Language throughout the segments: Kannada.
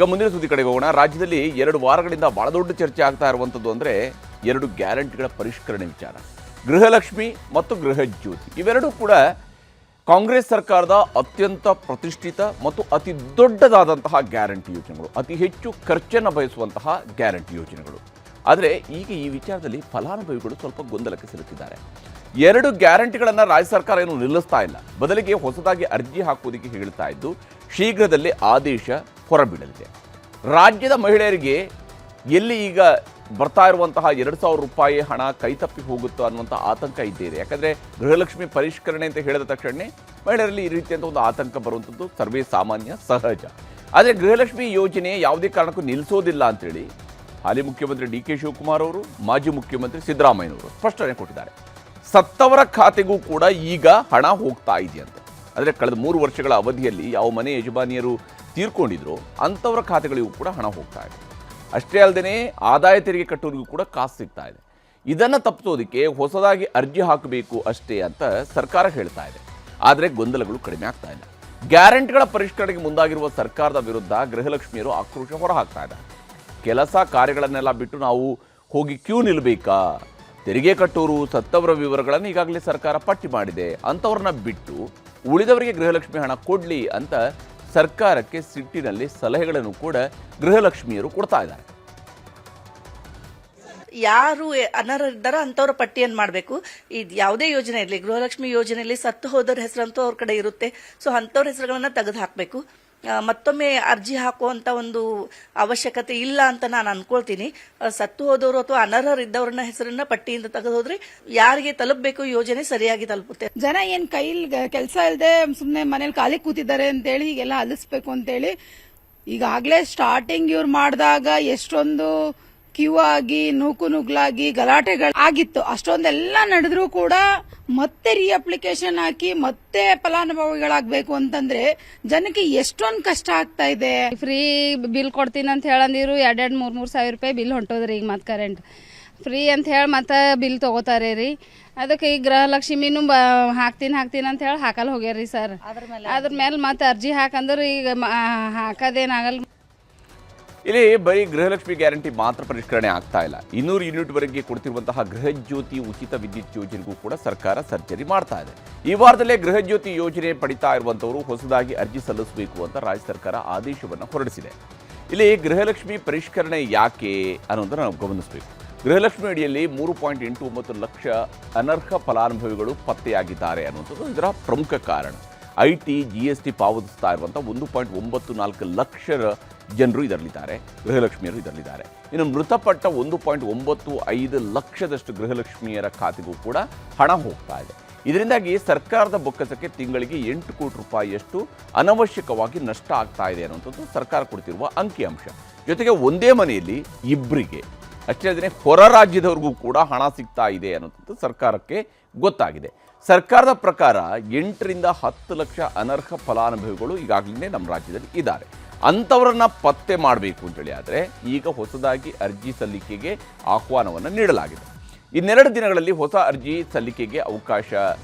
ಈಗ ಮುಂದಿನ ಸುದ್ದಿ ಕಡೆಗೆ ಹೋಗೋಣ. ರಾಜ್ಯದಲ್ಲಿ 2 ವಾರಗಳಿಂದ ಬಹಳ ದೊಡ್ಡ ಚರ್ಚೆ ಆಗ್ತಾ ಇರುವಂಥದ್ದು ಅಂದರೆ 2 ಗ್ಯಾರಂಟಿಗಳ ಪರಿಷ್ಕರಣೆ ವಿಚಾರ. ಗೃಹಲಕ್ಷ್ಮಿ ಮತ್ತು ಗೃಹ ಜ್ಯೋತಿ ಇವೆರಡೂ ಕೂಡ ಕಾಂಗ್ರೆಸ್ ಸರ್ಕಾರದ ಅತ್ಯಂತ ಪ್ರತಿಷ್ಠಿತ ಮತ್ತು ಅತಿ ದೊಡ್ಡದಾದಂತಹ ಗ್ಯಾರಂಟಿ ಯೋಜನೆಗಳು, ಅತಿ ಹೆಚ್ಚು ಖರ್ಚನ್ನು ಬಯಸುವಂತಹ ಗ್ಯಾರಂಟಿ ಯೋಜನೆಗಳು. ಆದರೆ ಈಗ ಈ ವಿಚಾರದಲ್ಲಿ ಫಲಾನುಭವಿಗಳು ಸ್ವಲ್ಪ ಗೊಂದಲಕ್ಕೆ ಸಿಲುಕಿದ್ದಾರೆ. 2 ಗ್ಯಾರಂಟಿಗಳನ್ನು ರಾಜ್ಯ ಸರ್ಕಾರ ಏನು ನಿಲ್ಲಿಸ್ತಾ ಇಲ್ಲ, ಬದಲಿಗೆ ಹೊಸದಾಗಿ ಅರ್ಜಿ ಹಾಕುವುದಕ್ಕೆ ಹೇಳ್ತಾ ಇದ್ದು ಶೀಘ್ರದಲ್ಲೇ ಆದೇಶ ಹೊರಬೀಳಲಿದೆ. ರಾಜ್ಯದ ಮಹಿಳೆಯರಿಗೆ ಎಲ್ಲಿ ಈಗ ಬರ್ತಾ ಇರುವಂತಹ 2,000 ರೂಪಾಯಿ ಹಣ ಕೈತಪ್ಪಿ ಹೋಗುತ್ತೋ ಅನ್ನುವಂಥ ಆತಂಕ ಇದ್ದೇ ಇದೆ. ಯಾಕಂದರೆ ಗೃಹಲಕ್ಷ್ಮಿ ಪರಿಷ್ಕರಣೆ ಅಂತ ಹೇಳಿದ ತಕ್ಷಣ ಮಹಿಳೆಯರಲ್ಲಿ ಈ ರೀತಿಯಂಥ ಒಂದು ಆತಂಕ ಬರುವಂಥದ್ದು ಸರ್ವೇ ಸಾಮಾನ್ಯ, ಸಹಜ. ಆದರೆ ಗೃಹಲಕ್ಷ್ಮಿ ಯೋಜನೆ ಯಾವುದೇ ಕಾರಣಕ್ಕೂ ನಿಲ್ಲಿಸೋದಿಲ್ಲ ಅಂತೇಳಿ ಹಾಲಿ ಮುಖ್ಯಮಂತ್ರಿ ಡಿ ಕೆ ಶಿವಕುಮಾರ್ ಅವರು, ಮಾಜಿ ಮುಖ್ಯಮಂತ್ರಿ ಸಿದ್ದರಾಮಯ್ಯನವರು ಸ್ಪಷ್ಟನೆ ಕೊಟ್ಟಿದ್ದಾರೆ. ಸತ್ತವರ ಖಾತೆಗೂ ಕೂಡ ಈಗ ಹಣ ಹೋಗ್ತಾ ಇದೆಯಂತೆ. ಅಂದರೆ ಕಳೆದ 3 ವರ್ಷಗಳ ಅವಧಿಯಲ್ಲಿ ಯಾವ ಮನೆ ಯಜಮಾನಿಯರು ತೀರ್ಕೊಂಡಿದ್ರು ಅಂಥವರ ಖಾತೆಗಳಿಗೂ ಕೂಡ ಹಣ ಹೋಗ್ತಾ ಇದೆ. ಅಷ್ಟೇ ಅಲ್ಲದೆ ಆದಾಯ ತೆರಿಗೆ ಕಟ್ಟೋರಿಗೂ ಕೂಡ ಕಾಸು ಸಿಗ್ತಾ ಇದೆ. ಇದನ್ನು ತಪ್ಪಿಸೋದಕ್ಕೆ ಹೊಸದಾಗಿ ಅರ್ಜಿ ಹಾಕಬೇಕು ಅಷ್ಟೇ ಅಂತ ಸರ್ಕಾರ ಹೇಳ್ತಾ ಇದೆ. ಆದರೆ ಗೊಂದಲಗಳು ಕಡಿಮೆ ಆಗ್ತಾ ಇಲ್ಲ. ಗ್ಯಾರಂಟಿಗಳ ಪರಿಷ್ಕರಣೆಗೆ ಮುಂದಾಗಿರುವ ಸರ್ಕಾರದ ವಿರುದ್ಧ ಗೃಹಲಕ್ಷ್ಮಿಯರು ಆಕ್ರೋಶ ಹೊರಹಾಕ್ತಾ ಇದ್ದಾರೆ. ಕೆಲಸ ಕಾರ್ಯಗಳನ್ನೆಲ್ಲ ಬಿಟ್ಟು ನಾವು ಹೋಗಿ ಕ್ಯೂ ನಿಲ್ಲಬೇಕಾ? ತೆರಿಗೆ ಕಟ್ಟೋರು ಸತ್ತವರ ವಿವರಗಳನ್ನು ಈಗಾಗಲೇ ಸರ್ಕಾರ ಪಟ್ಟಿ ಮಾಡಿದೆ, ಅಂಥವ್ರನ್ನ ಬಿಟ್ಟು ಉಳಿದವರಿಗೆ ಗೃಹಲಕ್ಷ್ಮಿ ಹಣ ಕೊಡಲಿ ಅಂತ ಸರ್ಕಾರಕ್ಕೆ ಸಿಟ್ಟಿನಲ್ಲಿ ಸಲಹೆಗಳನ್ನು ಕೂಡ ಗೃಹಲಕ್ಷ್ಮಿಯರು ಕೊಡ್ತಾ ಇದ್ದಾರೆ. ಯಾರು ಅನರ್ಹರಿದ್ದಾರೋ ಅಂಥವ್ರ ಪಟ್ಟಿಯನ್ನು ಮಾಡಬೇಕು. ಇದು ಯಾವುದೇ ಯೋಜನೆ ಇರಲಿ, ಗೃಹಲಕ್ಷ್ಮಿ ಯೋಜನೆಯಲ್ಲಿ ಸತ್ತು ಹೋದವ್ರ ಹೆಸರಂತೂ ಅವ್ರ ಕಡೆ ಇರುತ್ತೆ. ಸೊ ಅಂಥವ್ರ ಹೆಸರುಗಳನ್ನ ತೆಗೆದು ಹಾಕಬೇಕು. ಮತ್ತೊಮ್ಮೆ ಅರ್ಜಿ ಹಾಕುವಂತ ಒಂದು ಅವಶ್ಯಕತೆ ಇಲ್ಲ ಅಂತ ನಾನು ಅನ್ಕೊಳ್ತೀನಿ. ಸತ್ತು ಹೋದವರು ಅಥವಾ ಅನರ್ಹರಿದ್ದವ್ರನ್ನ ಹೆಸರನ್ನ ಪಟ್ಟಿಯಿಂದ ತೆಗೆದೋದ್ರೆ ಯಾರಿಗೆ ತಲುಪಬೇಕು ಯೋಜನೆ ಸರಿಯಾಗಿ ತಲುಪುತ್ತೆ. ಜನ ಏನ್ ಕೈಲಿ ಕೆಲಸ ಇಲ್ಲದೆ ಸುಮ್ನೆ ಮನೇಲಿ ಖಾಲಿ ಕೂತಿದ್ದಾರೆ ಅಂತೇಳಿ ಈಗೆಲ್ಲ ಅಲಿಸ್ಬೇಕು ಅಂತೇಳಿ ಈಗಾಗಲೇ ಸ್ಟಾರ್ಟಿಂಗ್ ಇವ್ರು ಮಾಡಿದಾಗ ಎಷ್ಟೊಂದು ಕ್ಯೂ ಆಗಿ ನೂಕು ನುಗ್ಲಾಗಿ ಗಲಾಟೆಗಳು ಆಗಿತ್ತು. ಅಷ್ಟೊಂದೆಲ್ಲ ನಡೆದ್ರೂ ಕೂಡ ಮತ್ತೆ ಅಪ್ಲಿಕೇಶನ್ ಹಾಕಿ ಮತ್ತೆ ಫಲಾನುಭವಿಗಳಾಗಬೇಕು ಅಂತಂದ್ರೆ ಜನಕ್ಕೆ ಎಷ್ಟೊಂದು ಕಷ್ಟ ಆಗ್ತಾ ಇದೆ. ಫ್ರೀ ಬಿಲ್ ಕೊಡ್ತೀನಿ ಅಂತ ಹೇಳಂದಿರು 2-3 ಸಾವಿರ ರೂಪಾಯಿ ಬಿಲ್ ಹೊಂಟೋದ್ರಿ. ಈಗ ಮತ್ತೆ ಕರೆಂಟ್ ಫ್ರೀ ಅಂತ ಹೇಳಿ ಮತ್ತೆ ಬಿಲ್ ತಗೋತಾರೆ ರೀ. ಅದಕ್ಕೆ ಈ ಗೃಹಲಕ್ಷ್ಮಿನೂ ಹಾಕ್ತೀನಿ ಅಂತ ಹೇಳಿ ಹಾಕಲ್ ಹೋಗ್ಯಾರ್ರಿ ಸರ್. ಅದ್ರ ಮೇಲೆ ಮತ್ತೆ ಅರ್ಜಿ ಹಾಕಂದ್ರೆ ಈಗ ಹಾಕೋದೇನಾಗಲ್ಲ. ಇಲ್ಲಿ ಬರೀ ಗೃಹಲಕ್ಷ್ಮಿ ಗ್ಯಾರಂಟಿ ಮಾತ್ರ ಪರಿಷ್ಕರಣೆ ಆಗ್ತಾ ಇಲ್ಲ. 200 ಯೂನಿಟ್ವರೆಗೆ ಕೊಡ್ತಿರುವಂತಹ ಗೃಹ ಜ್ಯೋತಿ ಉಚಿತ ವಿದ್ಯುತ್ ಯೋಜನೆಗೂ ಕೂಡ ಸರ್ಕಾರ ಸರ್ಜರಿ ಮಾಡ್ತಾ ಇದೆ. ಈ ವಾರದಲ್ಲೇ ಗೃಹ ಜ್ಯೋತಿ ಯೋಜನೆ ಪಡಿತಾ ಇರುವಂಥವರು ಹೊಸದಾಗಿ ಅರ್ಜಿ ಸಲ್ಲಿಸಬೇಕು ಅಂತ ರಾಜ್ಯ ಸರ್ಕಾರ ಆದೇಶವನ್ನು ಹೊರಡಿಸಿದೆ. ಇಲ್ಲಿ ಗೃಹಲಕ್ಷ್ಮಿ ಪರಿಷ್ಕರಣೆ ಯಾಕೆ ಅನ್ನೋದನ್ನು ನಾವು ಗಮನಿಸಬೇಕು. ಗೃಹಲಕ್ಷ್ಮಿ ಅಡಿಯಲ್ಲಿ 3.89 ಲಕ್ಷ ಅನರ್ಹ ಫಲಾನುಭವಿಗಳು ಪತ್ತೆಯಾಗಿದ್ದಾರೆ ಅನ್ನುವಂಥದ್ದು ಇದರ ಪ್ರಮುಖ ಕಾರಣ. IT, GST ಪಾವತಿಸ್ತಾ ಇರುವಂಥ 1.94 ಲಕ್ಷ ಜನರು ಇದರಲ್ಲಿದ್ದಾರೆ, ಗೃಹಲಕ್ಷ್ಮಿಯರು ಇದರಲ್ಲಿದ್ದಾರೆ. ಇನ್ನು ಮೃತಪಟ್ಟ 1.95 ಲಕ್ಷದಷ್ಟು ಗೃಹಲಕ್ಷ್ಮಿಯರ ಖಾತೆಗೂ ಕೂಡ ಹಣ ಹೋಗ್ತಾ ಇದೆ. ಇದರಿಂದಾಗಿ ಸರ್ಕಾರದ ಬೊಕ್ಕಸಕ್ಕೆ ತಿಂಗಳಿಗೆ 8 ಕೋಟಿ ರೂಪಾಯಿಯಷ್ಟು ಅನವಶ್ಯಕವಾಗಿ ನಷ್ಟ ಆಗ್ತಾ ಇದೆ ಅನ್ನುವಂಥದ್ದು ಸರ್ಕಾರ ಕೊಡ್ತಿರುವ ಅಂಕಿಅಂಶ. ಜೊತೆಗೆ ಒಂದೇ ಮನೆಯಲ್ಲಿ ಇಬ್ಬರಿಗೆ, ಅಷ್ಟೇ ಅಲ್ಲದೆ ಹೊರ ರಾಜ್ಯದವ್ರಿಗೂ ಕೂಡ ಹಣ ಸಿಗ್ತಾ ಇದೆ ಅನ್ನೋಂಥದ್ದು ಸರ್ಕಾರಕ್ಕೆ ಗೊತ್ತಾಗಿದೆ. ಸರ್ಕಾರದ ಪ್ರಕಾರ 8ರಿಂದ 10 ಲಕ್ಷ ಅನರ್ಹ ಫಲಾನುಭವಿಗಳು ಈಗಾಗಲೇ ನಮ್ಮ ರಾಜ್ಯದಲ್ಲಿ ಇದ್ದಾರೆ. ಅಂಥವರನ್ನ ಪತ್ತೆ ಮಾಡಬೇಕು ಅಂತೇಳಿ ಆದರೆ ಈಗ ಹೊಸದಾಗಿ ಅರ್ಜಿ ಸಲ್ಲಿಕೆಗೆ ಆಹ್ವಾನವನ್ನು ನೀಡಲಾಗಿದೆ. ಇನ್ನೆರಡು ದಿನಗಳಲ್ಲಿ ಹೊಸ ಅರ್ಜಿ ಸಲ್ಲಿಕೆಗೆ ಅವಕಾಶ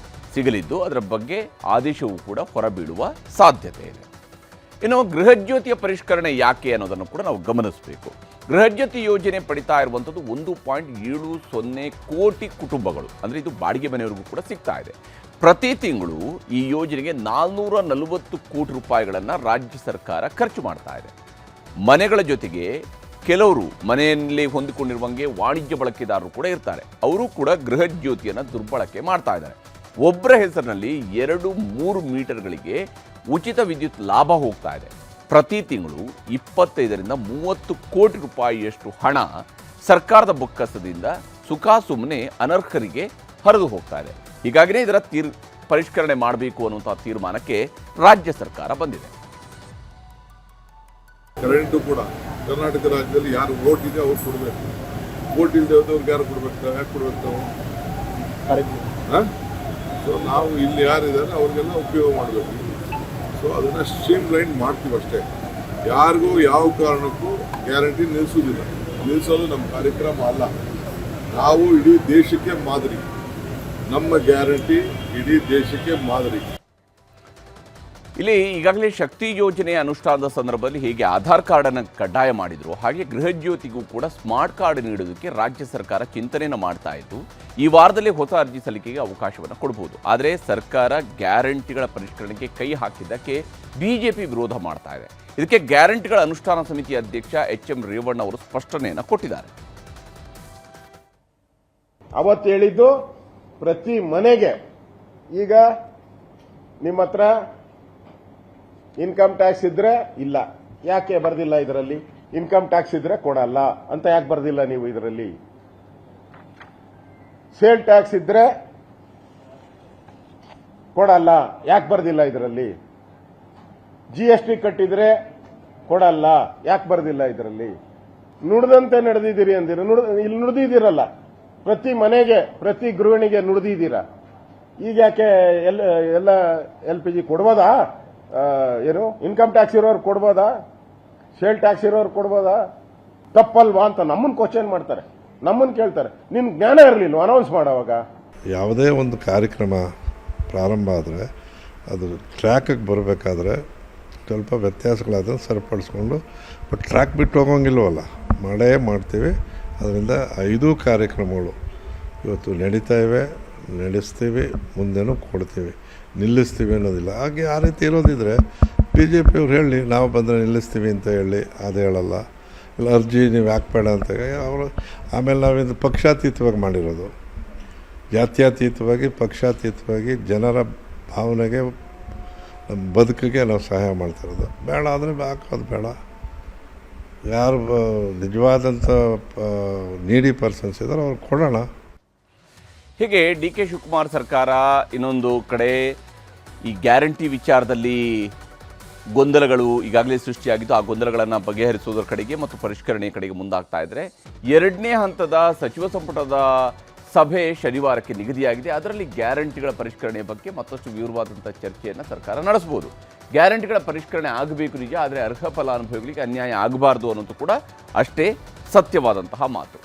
ಸಿಗಲಿದ್ದು ಅದರ ಬಗ್ಗೆ ಆದೇಶವೂ ಕೂಡ ಹೊರಬೀಳುವ ಸಾಧ್ಯತೆ ಇದೆ. ಇನ್ನು ಗೃಹಜ್ಯೋತಿಯ ಪರಿಷ್ಕರಣೆ ಯಾಕೆ ಅನ್ನೋದನ್ನು ಕೂಡ ನಾವು ಗಮನಿಸಬೇಕು. ಗೃಹಜ್ಯೋತಿ ಯೋಜನೆ ಪಡಿತಾ ಇರುವಂಥದ್ದು 1.70 ಕೋಟಿ ಕುಟುಂಬಗಳು, ಅಂದರೆ ಇದು ಬಾಡಿಗೆ ಮನೆಯವರಿಗೂ ಕೂಡ ಸಿಗ್ತಾ ಇದೆ. ಪ್ರತಿ ತಿಂಗಳು ಈ ಯೋಜನೆಗೆ 440 ಕೋಟಿ ರೂಪಾಯಿಗಳನ್ನು ರಾಜ್ಯ ಸರ್ಕಾರ ಖರ್ಚು ಮಾಡ್ತಾ ಇದೆ. ಮನೆಗಳ ಜೊತೆಗೆ ಕೆಲವರು ಮನೆಯಲ್ಲಿ ಹೊಂದಿಕೊಂಡಿರುವಂಗೆ ವಾಣಿಜ್ಯ ಬಳಕೆದಾರರು ಕೂಡ ಇರ್ತಾರೆ. ಅವರು ಕೂಡ ಗೃಹಜ್ಯೋತಿಯನ್ನು ದುರ್ಬಳಕೆ ಮಾಡ್ತಾ ಇದ್ದಾರೆ. ಒಬ್ಬರ ಹೆಸರಿನಲ್ಲಿ 2-3 ಮೀಟರ್ಗಳಿಗೆ ಉಚಿತ ವಿದ್ಯುತ್ ಲಾಭ ಹೋಗ್ತಾ ಇದೆ. ಪ್ರತಿ ತಿಂಗಳು 25ರಿಂದ 30 ಕೋಟಿ ರೂಪಾಯಿಯಷ್ಟು ಹಣ ಸರ್ಕಾರದ ಬೊಕ್ಕಸದಿಂದ ಸುಖಾಸುಮ್ಮನೆ ಅನರ್ಹರಿಗೆ ಹರಿದು ಹೋಗ್ತಾ ಇದೆ. ಹೀಗಾಗಿಯೇ ಇದರ ಪರಿಷ್ಕರಣೆ ಮಾಡಬೇಕು ಅನ್ನುವಂಥ ತೀರ್ಮಾನಕ್ಕೆ ರಾಜ್ಯ ಸರ್ಕಾರ ಬಂದಿದೆ. ಕರೆಂಟು ಕೂಡ ಕರ್ನಾಟಕ ರಾಜ್ಯದಲ್ಲಿ ಯಾರು ವೋಟ್ ಇದೆ ಅವ್ರು ಕೊಡಬೇಕು, ವೋಟ್ ಇಲ್ಲದೆ ಅವ್ರಿಗೆ ಯಾರು ಕೊಡಬೇಕು, ಯಾಕೆ ಕೊಡಬೇಕು ನಾವು? ಸೊ ನಾವು ಇಲ್ಲಿ ಯಾರಿದ್ದಾರೆ ಅವ್ರಿಗೆಲ್ಲ ಉಪಯೋಗ ಮಾಡಬೇಕು. ಸೊ ಅದನ್ನು ಸ್ಟ್ರೀಮ್ ಲೈನ್ ಮಾಡ್ತೀವಿ ಅಷ್ಟೇ. ಯಾರಿಗೂ ಯಾವ ಕಾರಣಕ್ಕೂ ಗ್ಯಾರಂಟಿ ನಿಲ್ಲಿಸೋದಿಲ್ಲ. ನಿಲ್ಲಿಸೋದು ನಮ್ಮ ಕಾರ್ಯಕ್ರಮ ಅಲ್ಲ. ನಾವು ಇಡೀ ದೇಶಕ್ಕೆ ಮಾದರಿ. ನಮ್ಮ ಗ್ಯಾರಂಟಿ ಇಡೀ ದೇಶಕ್ಕೆ ಮಾದರಿ. ಇಲ್ಲಿ ಈಗಾಗಲೇ ಶಕ್ತಿ ಯೋಜನೆ ಅನುಷ್ಠಾನದ ಸಂದರ್ಭದಲ್ಲಿ ಹೇಗೆ ಆಧಾರ್ ಕಾರ್ಡನ್ನು ಕಡ್ಡಾಯ ಮಾಡಿದ್ರು, ಹಾಗೆ ಗೃಹಜ್ಯೋತಿಗೂ ಕೂಡ ಸ್ಮಾರ್ಟ್ ಕಾರ್ಡ್ ನೀಡೋದಕ್ಕೆ ರಾಜ್ಯ ಸರ್ಕಾರ ಚಿಂತನೆಯನ್ನು ಮಾಡ್ತಾ ಇತ್ತು. ಈ ವಾರದಲ್ಲಿ ಹೊಸ ಅರ್ಜಿ ಸಲ್ಲಿಕೆಗೆ ಅವಕಾಶವನ್ನು ಕೊಡಬಹುದು. ಆದರೆ ಸರ್ಕಾರ ಗ್ಯಾರಂಟಿಗಳ ಪರಿಷ್ಕರಣೆಗೆ ಕೈ ಹಾಕಿದ್ದಕ್ಕೆ ಬಿಜೆಪಿ ವಿರೋಧ ಮಾಡ್ತಾ ಇದೆ. ಇದಕ್ಕೆ ಗ್ಯಾರಂಟಿಗಳ ಅನುಷ್ಠಾನ ಸಮಿತಿ ಅಧ್ಯಕ್ಷ ಎಚ್.ಎಂ. ರೇವಣ್ಣ ಅವರು ಸ್ಪಷ್ಟನೆಯನ್ನು ಕೊಟ್ಟಿದ್ದಾರೆ. ಅವತ್ತು ಹೇಳಿದ್ದು ಪ್ರತಿ ಮನೆಗೆ ಈಗ ನಿಮ್ಮ ಹತ್ರ ಇನ್ಕಮ್ ಟ್ಯಾಕ್ಸ್ ಇದ್ರೆ ಇಲ್ಲ, ಯಾಕೆ ಬರ್ದಿಲ್ಲ ಇದರಲ್ಲಿ? ಇನ್ಕಮ್ ಟ್ಯಾಕ್ಸ್ ಇದ್ರೆ ಕೊಡಲ್ಲ ಅಂತ ಯಾಕೆ ಬರ್ದಿಲ್ಲ ನೀವು ಇದರಲ್ಲಿ? ಸೇಲ್ ಟ್ಯಾಕ್ಸ್ ಇದ್ರೆ ಕೊಡಲ್ಲ, ಯಾಕೆ ಬರ್ದಿಲ್ಲ ಇದರಲ್ಲಿ? GST ಕಟ್ಟಿದ್ರೆ ಕೊಡಲ್ಲ, ಯಾಕೆ ಬರ್ದಿಲ್ಲ ಇದರಲ್ಲಿ? ನುಡಿದಂತೆ ನಡೆದಿದ್ದೀರಿ ಅಂದಿರ, ಇಲ್ಲಿ ನುಡಿದಿದ್ದೀರಲ್ಲ, ಪ್ರತಿ ಮನೆಗೆ ಪ್ರತಿ ಗೃಹಿಣಿಗೆ ನುಡಿದಿದ್ದೀರಾ. ಈಗ ಯಾಕೆ ಎಲ್ಲ LPG ಕೊಡ್ಬೋದಾ? ಏನು ಇನ್ಕಮ್ ಟ್ಯಾಕ್ಸ್ ಇರೋರು ಕೊಡ್ಬೋದಾ? ಸೇಲ್ ಟ್ಯಾಕ್ಸ್ ಇರೋರು ಕೊಡ್ಬೋದಾ? ತಪ್ಪಲ್ವಾ ಅಂತ ನಮ್ಮನ್ನ ಕ್ವಶನ್ ಮಾಡ್ತಾರೆ, ನಮ್ಮನ್ನ ಕೇಳ್ತಾರೆ. ನಿನ್ ಜ್ಞಾನ ಇರಲಿಲ್ಲ ಅನೌನ್ಸ್ ಮಾಡೋವಾಗ? ಯಾವುದೇ ಒಂದು ಕಾರ್ಯಕ್ರಮ ಪ್ರಾರಂಭ ಆದರೆ ಅದು ಟ್ರ್ಯಾಕಿಗೆ ಬರಬೇಕಾದ್ರೆ ಸ್ವಲ್ಪ ವ್ಯತ್ಯಾಸಗಳಾದ ಸರಿಪಡಿಸ್ಕೊಂಡು, ಬಟ್ ಟ್ರ್ಯಾಕ್ ಬಿಟ್ಟು ಹೋಗೋಂಗಿಲ್ವಲ್ಲ, ಮಾಡೇ ಮಾಡ್ತೀವಿ. ಅದರಿಂದ 5 ಕಾರ್ಯಕ್ರಮಗಳು ಇವತ್ತು ನಡೀತಾ ಇವೆ, ನಡೆಸ್ತೀವಿ, ಮುಂದೆನೂ ಕೊಡ್ತೀವಿ, ನಿಲ್ಲಿಸ್ತೀವಿ ಅನ್ನೋದಿಲ್ಲ. ಹಾಗೆ ಆ ರೀತಿ ಇರೋದಿದ್ರೆ BJP ಅವ್ರು ಹೇಳಿ ನಾವು ಬಂದರೆ ನಿಲ್ಲಿಸ್ತೀವಿ ಅಂತ ಹೇಳಿ ಅದು ಹೇಳಲ್ಲ. ಇಲ್ಲ ಅರ್ಜಿ ನೀವು ಹಾಕ್ಬೇಡ ಅಂತ ಅವರು. ಆಮೇಲೆ ನಾವಿದು ಪಕ್ಷಾತೀತವಾಗಿ ಮಾಡಿರೋದು, ಜಾತ್ಯತೀತವಾಗಿ ಪಕ್ಷಾತೀತವಾಗಿ ಜನರ ಭಾವನೆಗೆ ನಮ್ಮ ಬದುಕಿಗೆ ನಾವು ಸಹಾಯ ಮಾಡ್ತಿರೋದು. ಬೇಡ ಅಂದರೆ ಹಾಕೋದು ಬೇಡ. ಯಾರು ನಿಜವಾದಂಥ ನೀಡಿ ಪರ್ಸನ್ಸ್ ಇದ್ದಾರೆ ಅವ್ರು ಕೊಡೋಣ. ಹೀಗೆ DK ಶಿವಕುಮಾರ್ ಸರ್ಕಾರ ಇನ್ನೊಂದು ಕಡೆ ಈ ಗ್ಯಾರಂಟಿ ವಿಚಾರದಲ್ಲಿ ಗೊಂದಲಗಳು ಈಗಾಗಲೇ ಸೃಷ್ಟಿಯಾಗಿದ್ದು, ಆ ಗೊಂದಲಗಳನ್ನು ಬಗೆಹರಿಸುವುದರ ಕಡೆಗೆ ಮತ್ತು ಪರಿಷ್ಕರಣೆ ಕಡೆಗೆ ಮುಂದಾಗ್ತಾ ಇದ್ದರೆ, 2ನೇ ಹಂತದ ಸಚಿವ ಸಂಪುಟದ ಸಭೆ ಶನಿವಾರಕ್ಕೆ ನಿಗದಿಯಾಗಿದೆ. ಅದರಲ್ಲಿ ಗ್ಯಾರಂಟಿಗಳ ಪರಿಷ್ಕರಣೆ ಬಗ್ಗೆ ಮತ್ತಷ್ಟು ವಿವರವಾದಂಥ ಚರ್ಚೆಯನ್ನು ಸರ್ಕಾರ ನಡೆಸಬಹುದು. ಗ್ಯಾರಂಟಿಗಳ ಪರಿಷ್ಕರಣೆ ಆಗಬೇಕು ನಿಜ, ಆದರೆ ಅರ್ಹ ಫಲಾನುಭವಿಗಳಿಗೆ ಅನ್ಯಾಯ ಆಗಬಾರ್ದು ಅನ್ನೋದು ಕೂಡ ಅಷ್ಟೇ ಸತ್ಯವಾದಂತಹ ಮಾತು.